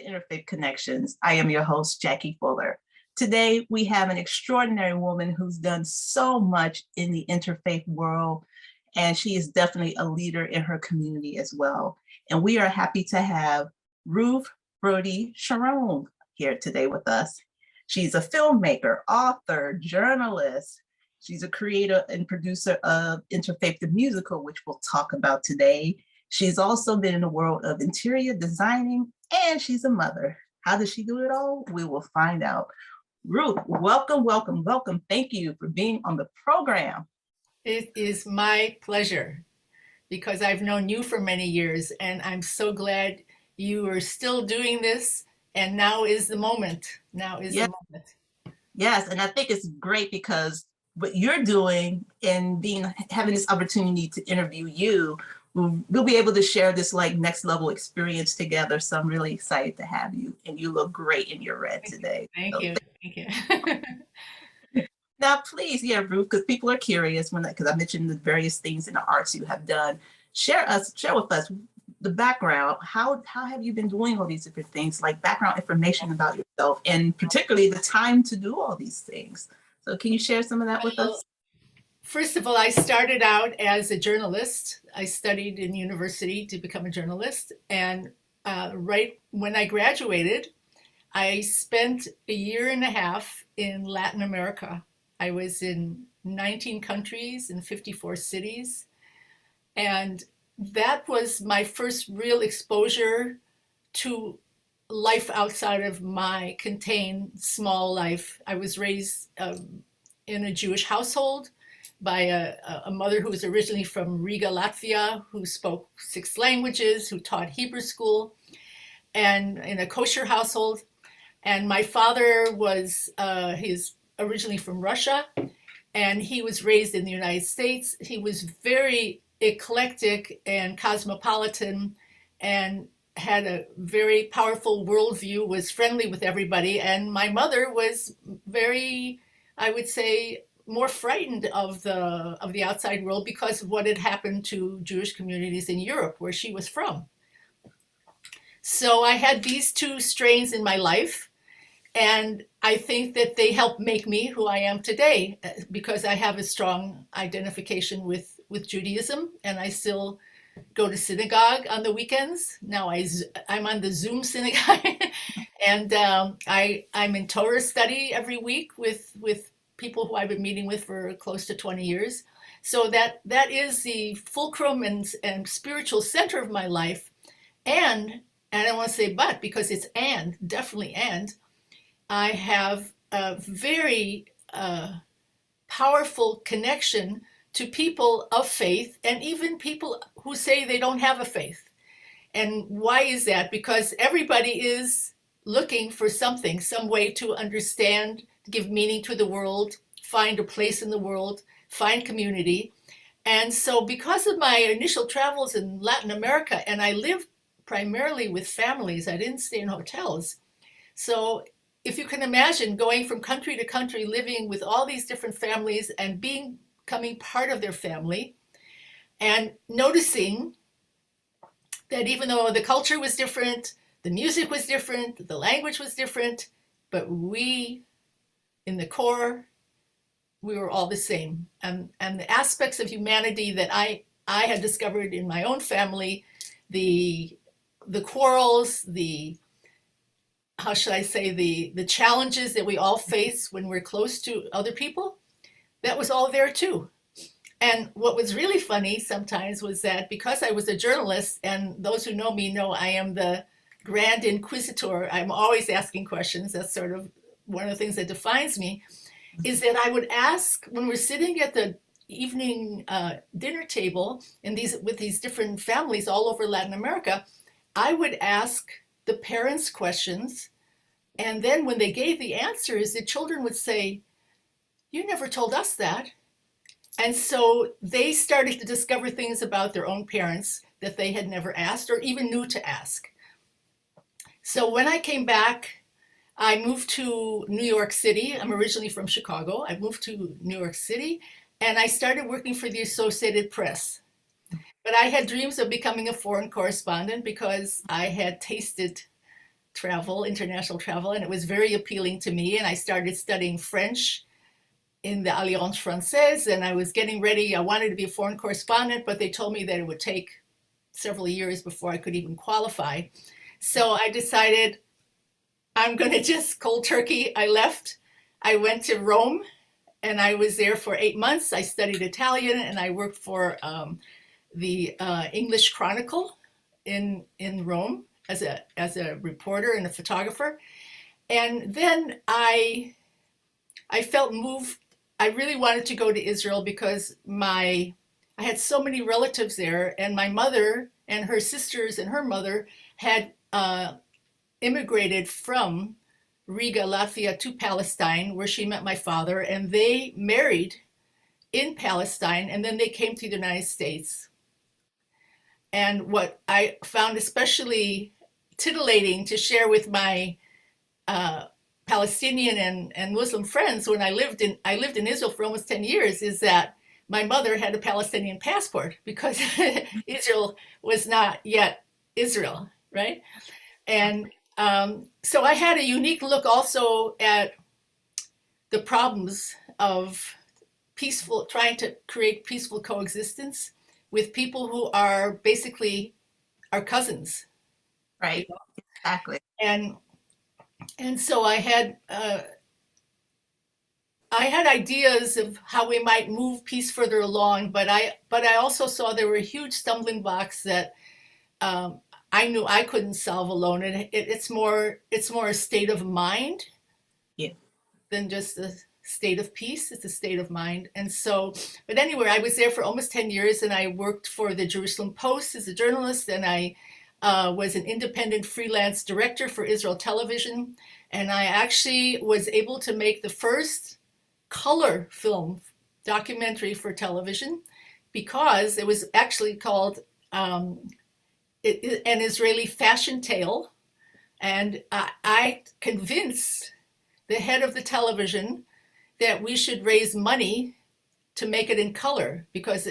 Interfaith Connections. I am your host, Jackie Fuller. Today, we have an extraordinary woman who's done so much in the interfaith world, and she is definitely a leader in her community as well. And we are happy to have Ruth Sharone here today with us. She's a filmmaker, author, journalist. She's a creator and producer of Interfaith the Musical, which we'll talk about today. She's also been in the world of interior designing, and she's a mother. How does she do it all? We will find out. Ruth, welcome, welcome, welcome. Thank you for being on the program. It is my pleasure because I've known you for many years, and I'm so glad you are still doing this. And now is the moment. Now is the moment. Yes, and I think it's great because what you're doing and having this opportunity to interview you, we'll be able to share this like next level experience together. So I'm really excited to have you, and you look great in your red today. Thank you. Now, please, Ruth, because people are curious because I mentioned the various things in the arts you have done. Share with us the background. How have you been doing all these different things, like background information about yourself, and particularly the time to do all these things? So can you share some of that with us? First of all, I started out as a journalist. I studied in university to become a journalist. And right when I graduated, I spent a year and a half in Latin America. I was in 19 countries in 54 cities. And that was my first real exposure to life outside of my contained small life. I was raised in a Jewish household by a mother who was originally from Riga, Latvia, who spoke 6 languages, who taught Hebrew school, and in a kosher household. And my father was, he's originally from Russia, and he was raised in the United States. He was very eclectic and cosmopolitan and had a very powerful worldview, was friendly with everybody. And my mother was very, I would say, more frightened of the outside world because of what had happened to Jewish communities in Europe, where she was from. So I had these 2 strains in my life, and I think that they helped make me who I am today, because I have a strong identification with Judaism, and I still go to synagogue on the weekends. Now I'm on the Zoom synagogue, and I'm in Torah study every week with people who I've been meeting with for close to 20 years. So that is the fulcrum and spiritual center of my life. And I don't want to say but, because it's definitely I have a very powerful connection to people of faith, and even people who say they don't have a faith. And why is that? Because everybody is looking for something, some way to understand, give meaning to the world, find a place in the world, find community. And so because of my initial travels in Latin America, and I lived primarily with families, I didn't stay in hotels. So if you can imagine going from country to country, living with all these different families and becoming part of their family, and noticing that even though the culture was different, the music was different, the language was different, but we, in the core, we were all the same. And the aspects of humanity that I had discovered in my own family, the quarrels, how should I say, the challenges that we all face when we're close to other people, that was all there too. And what was really funny sometimes was that because I was a journalist, and those who know me know I am the grand inquisitor, I'm always asking questions, that's sort of one of the things that defines me, is that I would ask, when we're sitting at the evening dinner table with these different families all over Latin America, I would ask the parents questions, and then when they gave the answers, the children would say, "You never told us that." And so they started to discover things about their own parents that they had never asked or even knew to ask. So when I came back, I moved to New York City. I'm originally from Chicago. I moved to New York City, and I started working for the Associated Press. But I had dreams of becoming a foreign correspondent because I had tasted travel, international travel, and it was very appealing to me. And I started studying French in the Alliance Française, and I was getting ready. I wanted to be a foreign correspondent, but they told me that it would take several years before I could even qualify. So I decided I'm going to just cold turkey. I left. I went to Rome, and I was there for 8 months. I studied Italian, and I worked for the English Chronicle in Rome as a reporter and a photographer. And then I felt moved. I really wanted to go to Israel because I had so many relatives there, and my mother and her sisters and her mother had immigrated from Riga, Latvia to Palestine, where she met my father, and they married in Palestine, and then they came to the United States. And what I found especially titillating to share with my Palestinian and Muslim friends when I lived in Israel for almost 10 years is that my mother had a Palestinian passport because Israel was not yet Israel, right? And so I had a unique look also at the problems of trying to create peaceful coexistence with people who are basically our cousins. Right. Exactly. And so I had ideas of how we might move peace further along, but I also saw there were huge stumbling blocks that I knew I couldn't solve alone. And it's more a state of mind Yeah. than just a state of peace. It's a state of mind. And so, but anyway, I was there for almost 10 years, and I worked for the Jerusalem Post as a journalist, and I was an independent freelance director for Israel Television. And I actually was able to make the first color film documentary for television because it was actually called an Israeli fashion tale. And I convinced the head of the television that we should raise money to make it in color because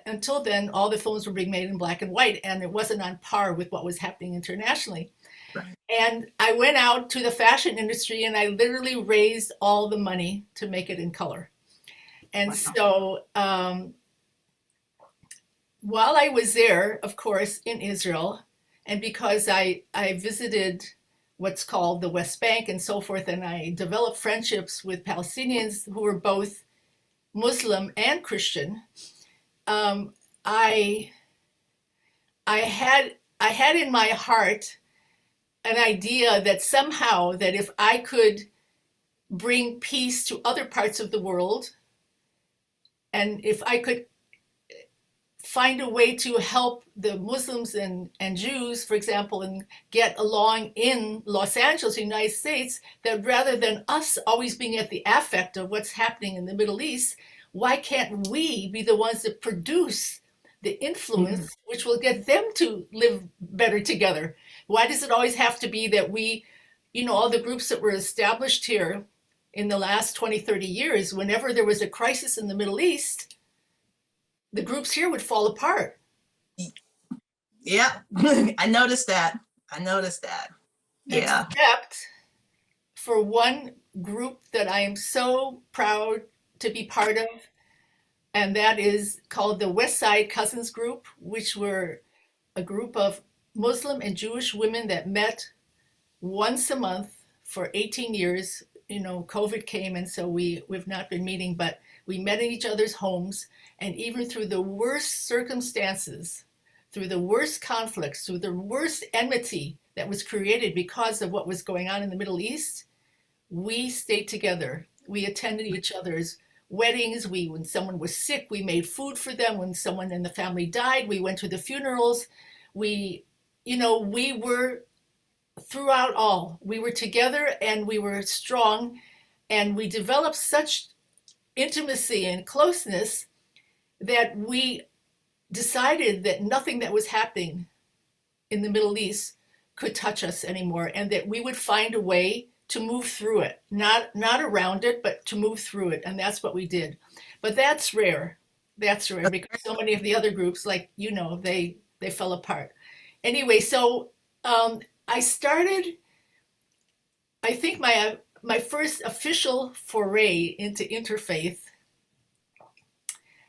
until then, all the films were being made in black and white, and it wasn't on par with what was happening internationally. Right. And I went out to the fashion industry and I literally raised all the money to make it in color. And so while I was there, of course, in Israel, and because I visited what's called the West Bank and so forth, and I developed friendships with Palestinians who were both Muslim and Christian, I had in my heart an idea that somehow that if I could bring peace to other parts of the world, and if I could find a way to help the Muslims and Jews, for example, and get along in Los Angeles, United States, that rather than us always being at the affect of what's happening in the Middle East, why can't we be the ones that produce the influence which will get them to live better together? Why does it always have to be that we, all the groups that were established here in the last 20, 30 years, whenever there was a crisis in the Middle East, the groups here would fall apart. Yeah, I noticed that. Yeah. Except for one group that I am so proud to be part of, and that is called the West Side Cousins Group, which were a group of Muslim and Jewish women that met once a month for 18 years. COVID came, and so we've not been meeting, but we met in each other's homes, and even through the worst circumstances, through the worst conflicts, through the worst enmity that was created because of what was going on in the Middle East, we stayed together. We attended each other's weddings. When someone was sick, we made food for them. When someone in the family died, we went to the funerals. We were throughout all. We were together and we were strong, and we developed such intimacy and closeness that we decided that nothing that was happening in the Middle East could touch us anymore, and that we would find a way to move through it, not around it, but to move through it. And that's what we did. But that's rare. That's rare because so many of the other groups, like, they fell apart. Anyway, so I started I think my first official foray into interfaith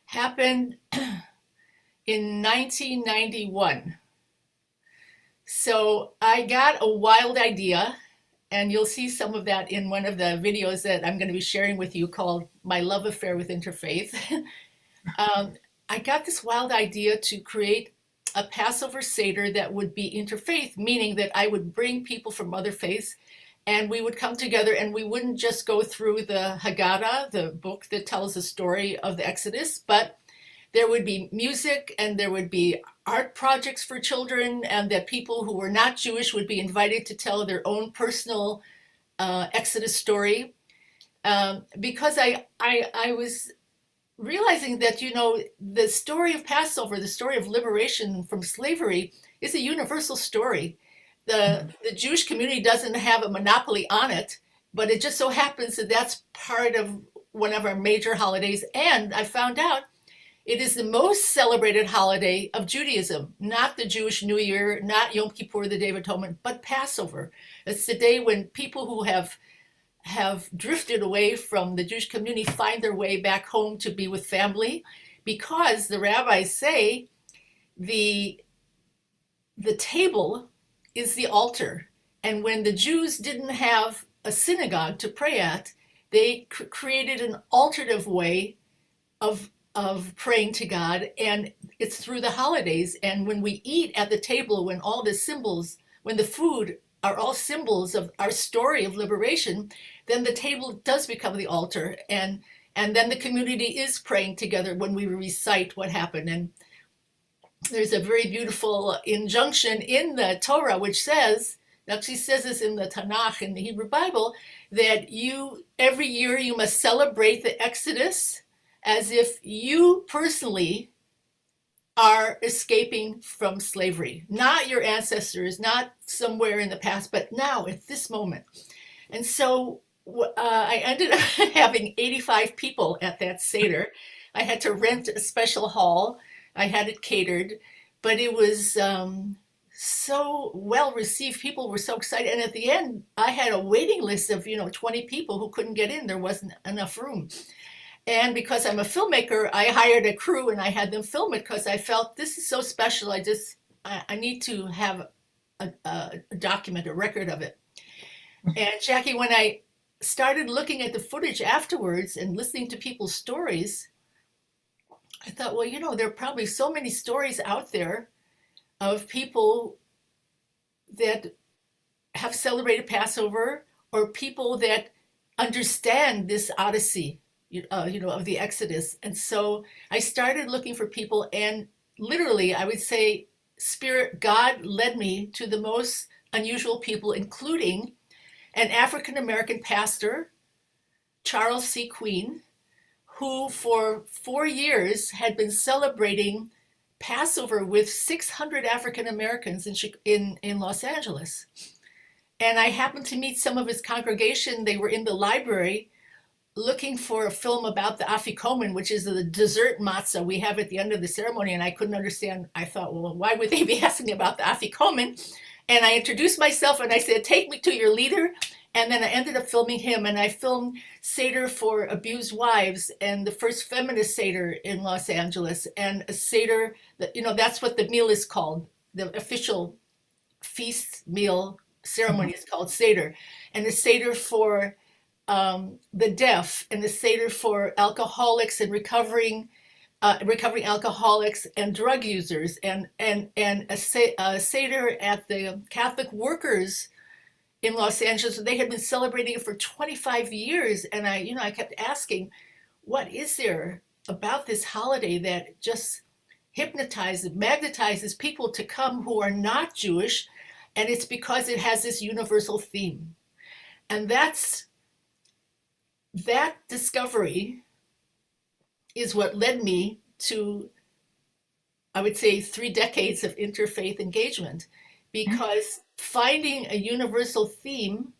happened in 1991. So I got a wild idea, and you'll see some of that in one of the videos that I'm going to be sharing with you called My Love Affair with Interfaith. um, I got this wild idea to create a Passover Seder that would be interfaith, meaning that I would bring people from other faiths and we would come together, and we wouldn't just go through the Haggadah, the book that tells the story of the Exodus, but there would be music and there would be art projects for children, and that people who were not Jewish would be invited to tell their own personal Exodus story. Because I was realizing that, the story of Passover, the story of liberation from slavery, is a universal story. The Jewish community doesn't have a monopoly on it, but it just so happens that that's part of one of our major holidays. And I found out it is the most celebrated holiday of Judaism, not the Jewish New Year, not Yom Kippur, the Day of Atonement, but Passover. It's the day when people who have drifted away from the Jewish community find their way back home to be with family, because the rabbis say the table is the altar. And when the Jews didn't have a synagogue to pray at, they created an alternative way of praying to God, and it's through the holidays. And when we eat at the table, when all the symbols, when the food are all symbols of our story of liberation, then the table does become the altar, and then the community is praying together when we recite what happened. And there's a very beautiful injunction in the Torah which says, actually says this in the Tanakh, in the Hebrew Bible, that every year you must celebrate the Exodus as if you personally are escaping from slavery, not your ancestors, not somewhere in the past, but now at this moment. And so I ended up having 85 people at that Seder. I had to rent a special hall. I had it catered, but it was so well received. People were so excited. And at the end, I had a waiting list of 20 people who couldn't get in. There wasn't enough room. And because I'm a filmmaker, I hired a crew and I had them film it, because I felt this is so special. I need to have a document, a record of it. And Jackie, when I started looking at the footage afterwards and listening to people's stories, I thought, well, there are probably so many stories out there of people that have celebrated Passover, or people that understand this Odyssey, of the Exodus. And so I started looking for people, and literally, I would say, God led me to the most unusual people, including an African-American pastor, Charles C. Queen, who for 4 years had been celebrating Passover with 600 African Americans in Los Angeles. And I happened to meet some of his congregation. They were in the library looking for a film about the afikomen, which is the dessert matzah we have at the end of the ceremony. And I couldn't understand. I thought, well, why would they be asking about the afikomen? And I introduced myself and I said, take me to your leader. And then I ended up filming him, and I filmed Seder for abused wives, and the first feminist Seder in Los Angeles, and a Seder that, that's what the meal is called. The official feast meal ceremony is called Seder. And a Seder for the deaf, and the Seder for alcoholics and recovering alcoholics and drug users, and a Seder at the Catholic workers in Los Angeles. They had been celebrating it for 25 years, and I kept asking, what is there about this holiday that just hypnotizes, magnetizes people to come who are not Jewish? And it's because it has this universal theme. And that discovery is what led me to, I would say, 3 decades of interfaith engagement, because finding a universal theme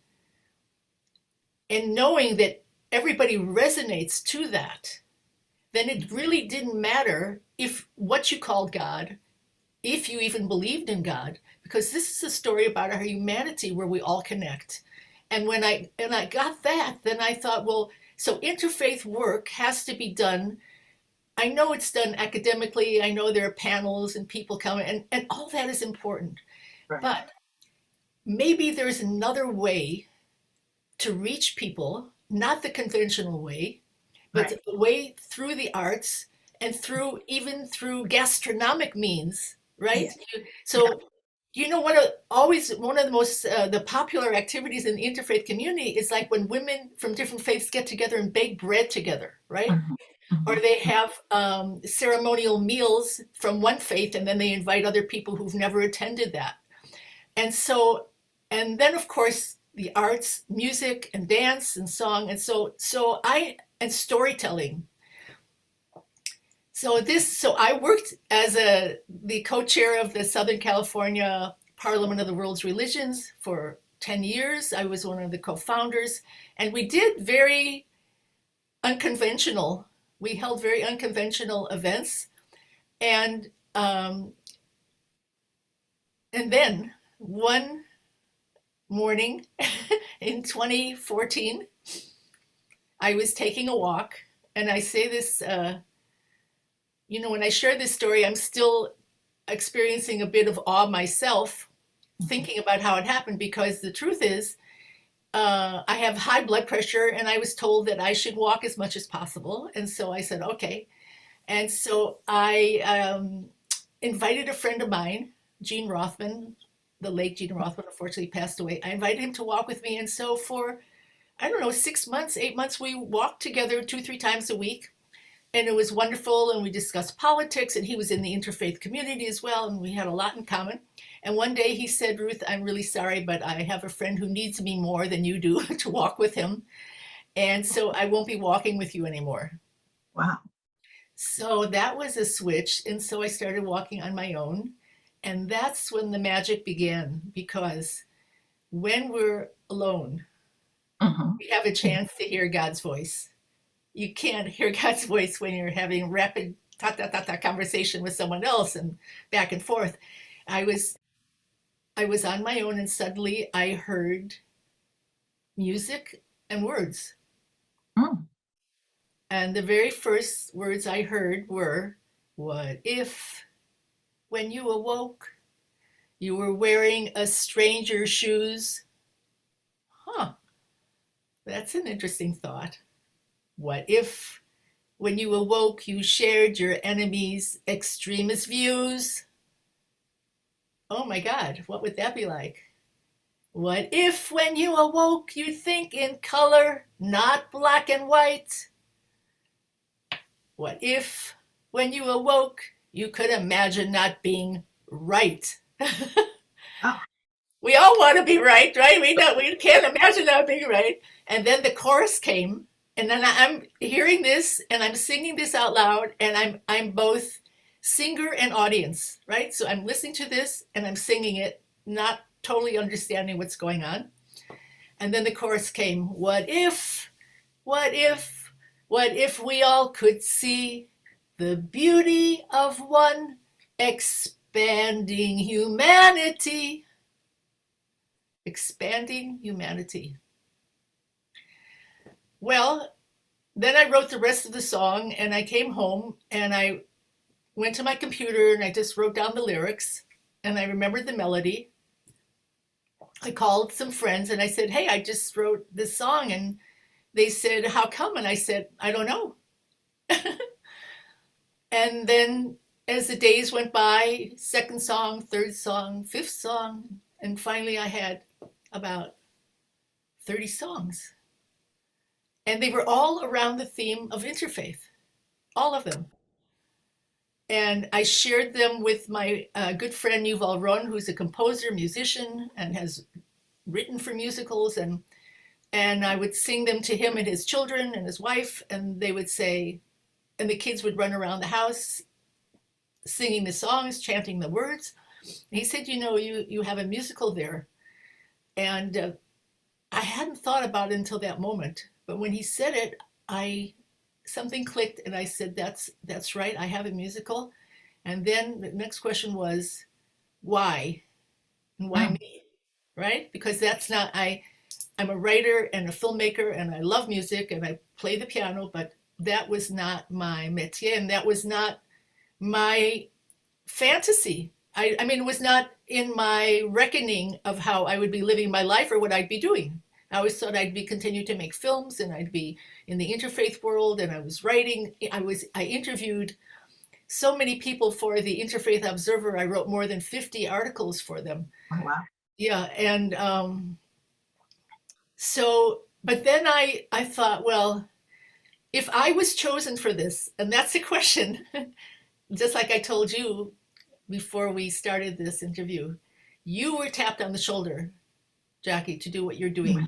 and knowing that everybody resonates to that, then it really didn't matter if what you called God, if you even believed in God, because this is a story about our humanity where we all connect. And when I got that, then I thought, well, so interfaith work has to be done. I know it's done academically. I know there are panels and people coming, and all that is important. Right. But maybe there's another way to reach people, not the conventional way, but Right. the way through the arts and through even through gastronomic means, right? Yeah. Yeah. So one of the most the popular activities in the interfaith community is like when women from different faiths get together and bake bread together, right? Mhm. Or Mhm. they have ceremonial meals from one faith and then they invite other people who've never attended that. And so, and then of course the arts, music and dance and song, and storytelling. So I worked as the co-chair of the Southern California Parliament of the World's Religions for 10 years. I was one of the co-founders, and we did very unconventional. We held very unconventional events, and um, and then one morning in 2014, I was taking a walk, and I say this. When I share this story, I'm still experiencing a bit of awe myself, Mhm. thinking about how it happened, because the truth is, I have high blood pressure, and I was told that I should walk as much as possible. And so I said, okay. And so I invited a friend of mine, Gene Rothman, the late Gene Rothman unfortunately passed away. I invited him to walk with me. And so for, I don't know, 6 months, 8 months, we walked together 2, 3 times a week. And it was wonderful. And we discussed politics. And he was in the interfaith community as well. And we had a lot in common. And one day he said, Ruth, I'm really sorry, but I have a friend who needs me more than you do to walk with him. And so I won't be walking with you anymore. Wow. So that was a switch. And so I started walking on my own. And that's when the magic began, because when we're alone, Mhm. we have a chance to hear God's voice. You can't hear God's voice when you're having rapid ta ta ta ta conversation with someone else and back and forth. I was I was on my own, and suddenly I heard music and words. Mm. And the very first words I heard were, "What if when you awoke you were wearing a stranger's shoes?" Huh, that's an interesting thought. What if when you awoke you shared your enemy's extremist views? Oh my God, what would that be like? What if when you awoke you think in color, not black and white? What if when you awoke you could imagine not being right? Oh. We all want to be right, right? We can't imagine not being right. And then the chorus came, and then I'm hearing this and I'm singing this out loud, and I'm both singer and audience, right? So I'm listening to this and I'm singing it, not totally understanding what's going on. And then the chorus came, what if, what if we all could see the beauty of one expanding humanity? Expanding humanity. Well, then I wrote the rest of the song, and I came home and I went to my computer and I just wrote down the lyrics, and I remembered the melody. I called some friends and I said, "Hey, I just wrote this song." And they said, "How come?" And I said, "I don't know." And then as the days went by, second song, third song, fifth song, and finally I had about 30 songs. And they were all around the theme of interfaith, all of them. And I shared them with my good friend Yuval Ron, who's a composer, musician, and has written for musicals. And I would sing them to him and his children and his wife, and they would say, and the kids would run around the house singing the songs, chanting the words. And he said, you have a musical there. And I hadn't thought about it until that moment. But when he said it, I something clicked, and I said, that's right, I have a musical. And then the next question was, why? And why Mm. me? Right? Because that's not, I'm a writer and a filmmaker, and I love music, and I play the piano, but that was not my métier, and that was not my fantasy. I mean, it was not in my reckoning of how I would be living my life or what I'd be doing. I always thought I'd be continue to make films, and I'd be in the interfaith world, and I was writing. I interviewed so many people for the Interfaith Observer. I wrote more than 50 articles for them. Oh, wow. Yeah, and so, but then I thought, well, if I was chosen for this, and that's the question, just like I told you before we started this interview, you were tapped on the shoulder, Jackie, to do what you're doing. Mhm.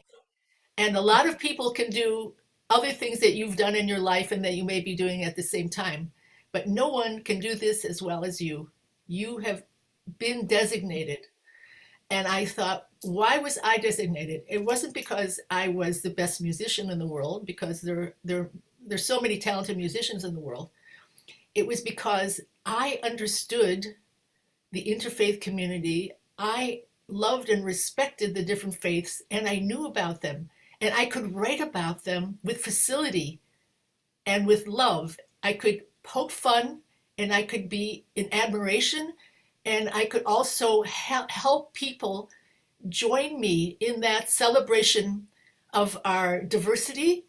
And a lot of people can do other things that you've done in your life and that you may be doing at the same time, but no one can do this as well as you. You have been designated. And I thought, why was I designated? It wasn't because I was the best musician in the world, because there's so many talented musicians in the world. It was because I understood the interfaith community. I loved and respected the different faiths, and I knew about them. And I could write about them with facility and with love. I could poke fun, and I could be in admiration, and I could also help people join me in that celebration of our diversity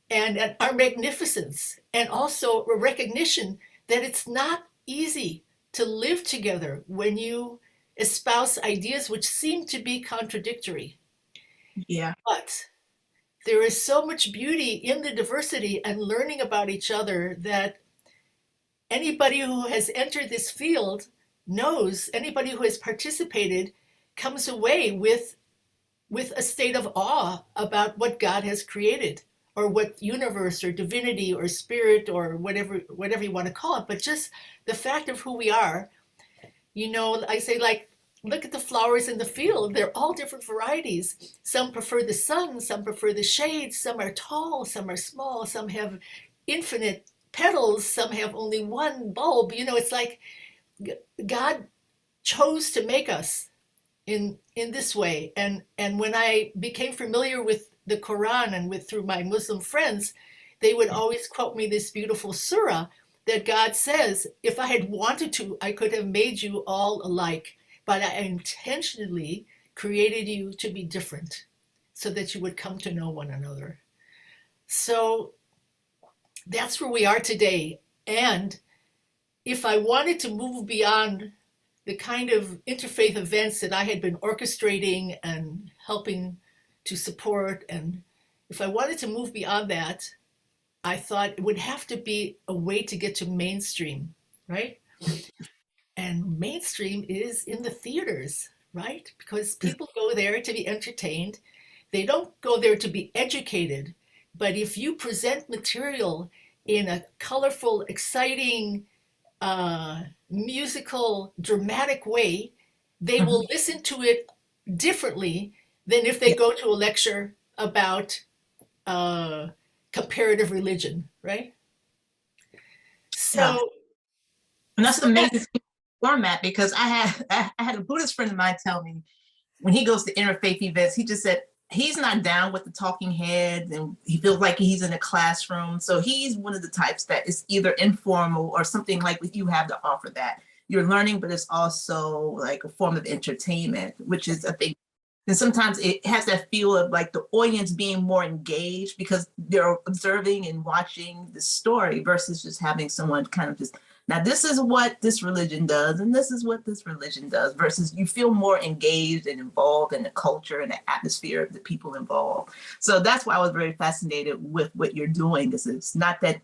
and our magnificence, and also a recognition that it's not easy to live together when you espouse ideas which seem to be contradictory. Yeah. But there is so much beauty in the diversity and learning about each other that anybody who has entered this field knows, anybody who has participated comes away with a state of awe about what God has created, or what universe or divinity or spirit or whatever you want to call it, but just the fact of who we are. You know, I say, like, look at the flowers in the field. They're all different varieties. Some prefer the sun, some prefer the shade, some are tall, some are small, some have infinite petals, some have only one bulb. You know, it's like God chose to make us in this way. And when I became familiar with the Quran and through my Muslim friends, they would always quote me this beautiful surah that God says, if I had wanted to, I could have made you all alike, but I intentionally created you to be different so that you would come to know one another. So that's where we are today. And if I wanted to move beyond the kind of interfaith events that I had been orchestrating and helping to support, and if I wanted to move beyond that, I thought it would have to be a way to get to mainstream, right? And mainstream is in the theaters, right? Because people go there to be entertained. They don't go there to be educated. But if you present material in a colorful, exciting, musical, dramatic way, they will listen to it differently than if they go to a lecture about comparative religion, right? Yeah. So, And that's so an that's, amazing format, because I had a Buddhist friend of mine tell me when he goes to interfaith events, he just said he's not down with the talking heads and he feels like he's in a classroom. So he's one of the types that is either informal or something like what you have to offer, that you're learning, but it's also like a form of entertainment, which is, I think, and sometimes it has that feel of like the audience being more engaged because they're observing and watching the story versus just having someone kind of just, now this is what this religion does and this is what this religion does, versus you feel more engaged and involved in the culture and the atmosphere of the people involved. So that's why I was very fascinated with what you're doing, because it's not that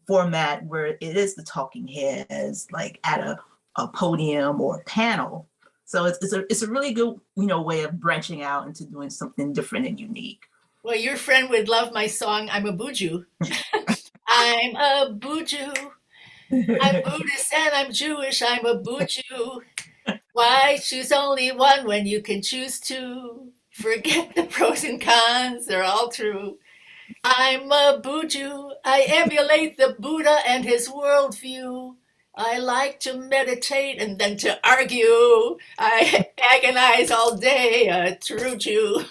format where it is the talking heads like at a podium or a panel. So it's a really good, way of branching out into doing something different and unique. well, your friend would love my song, I'm a Buju. I'm a Buju. I'm Buddhist and I'm Jewish. I'm a Buju. Why choose only one when you can choose two? Forget the pros and cons, they're all true. I'm a Buju. I emulate the Buddha and his worldview. I like to meditate and then to argue. I agonize all day, a true Jew.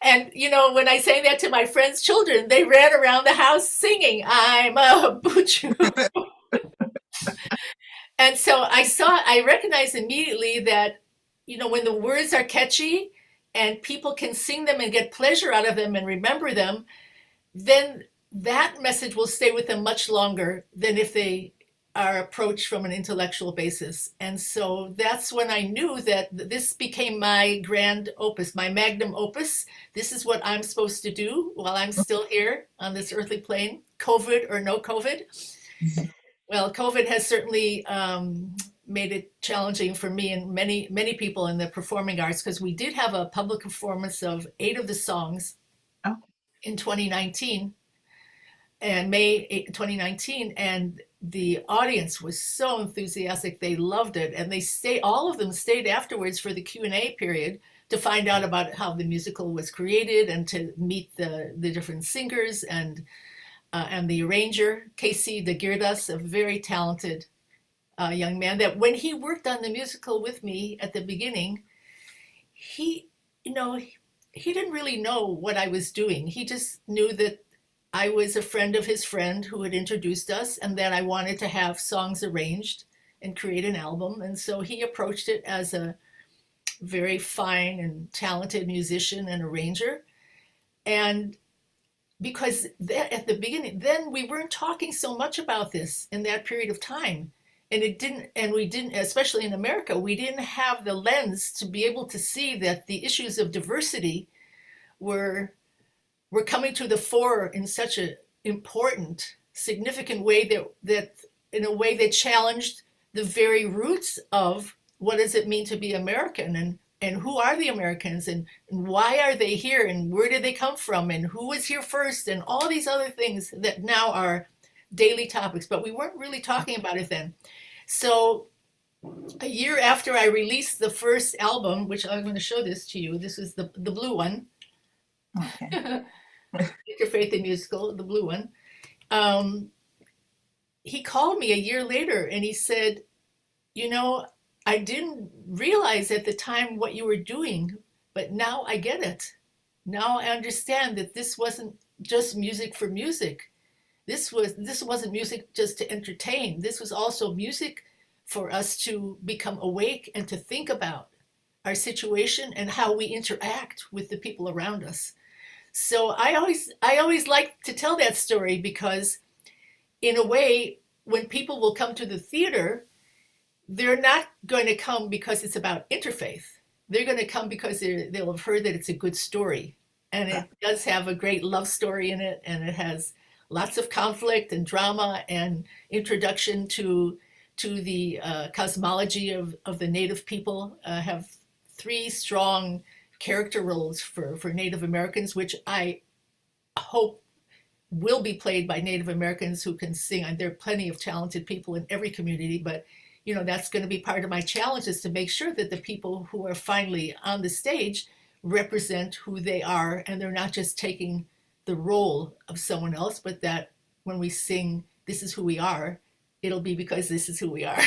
And, when I sang that to my friends' children, they ran around the house singing, I'm a butcher. And so I recognized immediately that, when the words are catchy and people can sing them and get pleasure out of them and remember them, then that message will stay with them much longer than if they are approached from an intellectual basis. And so that's when I knew that this became my grand opus, my magnum opus. This is what I'm supposed to do while I'm still here on this earthly plane, COVID or no COVID. Well, COVID has certainly made it challenging for me and many, many people in the performing arts, because we did have a public performance of 8 of the songs Oh. in 2019, and May 2019, and the audience was so enthusiastic. They loved it, and all of them stayed afterwards for the Q&A period to find out about how the musical was created and to meet the different singers and the arranger, Casey de Girdas, a very talented young man, that when he worked on the musical with me at the beginning, he didn't really know what I was doing. He just knew that I was a friend of his friend who had introduced us, and that I wanted to have songs arranged and create an album. And so he approached it as a very fine and talented musician and arranger. And because at the beginning, then we weren't talking so much about this in that period of time. And we didn't, especially in America, we didn't have the lens to be able to see that the issues of diversity were coming to the fore in such an important, significant way that in a way that challenged the very roots of what does it mean to be American, and who are the Americans, and why are they here, and where did they come from, and who was here first, and all these other things that now are daily topics, but we weren't really talking about it then. So a year after I released the first album, which I'm going to show this to you, this is the blue one. Okay. Interfaith the musical, the blue one. He called me a year later and he said, I didn't realize at the time what you were doing, but now I get it. Now I understand that this wasn't just music for music. This wasn't music just to entertain. This was also music for us to become awake and to think about our situation and how we interact with the people around us. So I always like to tell that story, because in a way, when people will come to the theater, they're not going to come because it's about interfaith. They're going to come because they'll have heard that it's a good story. And it does have a great love story in it, and it has lots of conflict and drama and introduction to the cosmology of the Native people. Have 3 strong character roles for Native Americans, which I hope will be played by Native Americans who can sing. And there are plenty of talented people in every community, but that's going to be part of my challenge, is to make sure that the people who are finally on the stage represent who they are, and they're not just taking the role of someone else, but that when we sing, "This is who we are," it'll be because this is who we are.